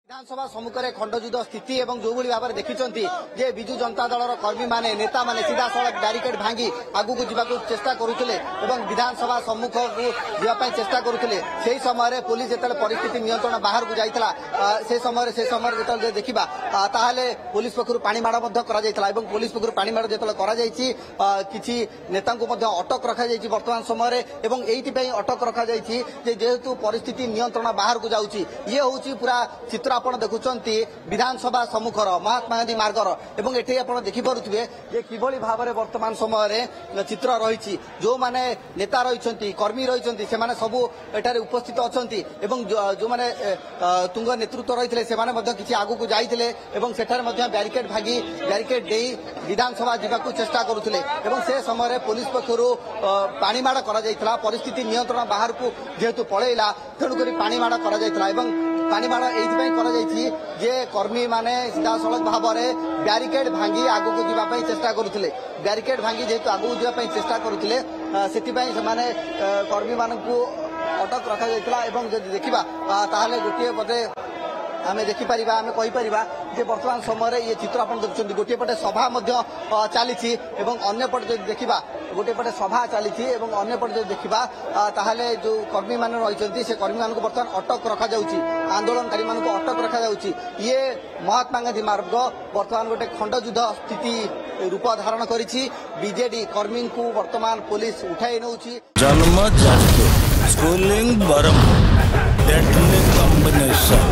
विधानसभा सम्मुखें खंडयुद्ध स्थिति और जो भाव में देखिंट जे विजु जनता दल कर्मी माने नेता माने सीधा सड़क बैरिकेड भांगी आगू को जावाक चेष्टा करुले विधानसभा सम्मुख को जावाई चेष्टा करुले से समय पुलिस जो परिस्थिति नियंत्रण बाहर को जाता से समय जो देखा ताहले पुलिस पक्षर पाणीमाड़ पुलिस पक्षर पाणीमाड़ जो किसी नेता अटक रखा बर्तमान समय ये अटक रखा जेहेतु परिस्थिति नियंत्रण बाहर को जाऊँगी ये हूँ पूरा चित्र आप देखुंत विधानसभा सम्मुखर महात्मा गांधी मार्गर एवं ये आप देखिपे कि भाव में वर्तमान समय चित्र रही जो मैंने नेता रही कर्मी रही से सबू एठारे उपस्थित अच्छा जो मैंने तुंग नेतृत्व रही से किसी आगू जाते बैरिकेड भागी बैरिकेड दे विधानसभा जावाक चेष्टा करुले से समय पुलिस पक्षर पाणीमाड़ कर परिस्थिति नियंत्रण बाहर को जेहेतु पलैला तेणुक पाणीमाड़ कर पाणीमाड़ ये जे कर्मी माने सीधा सड़क भाव में बैरिकेड भांगी आगू को जावाई चेष्टा करुले बैरिकेड भांगी जेहेतु आगू जावाई चेष्टा करुले से कर्मी मानक अटक रखा देखा ताहले गोटे पटे आम देखिपर आम कहीपर जे वर्तमान समय ये चित्र आप देखते गोटे पटे सभा चली अन्य पटे जो देखा गोटे पटे सभा चली अन्य पटे जो देखा ताहले जो कर्मी मान रही से कर्मी मान बर्तमान अटक रखा आंदोलनकारी मान अटक रखा ये महात्मा गांधी मार्ग बर्तमान गोटे खंडयुद्ध स्थिति रूप धारण करिछि बीजेडी कर्मी को वर्तमान पुलिस उठाई नौ जन्म स्कूलिंग कॉम्बिनेशन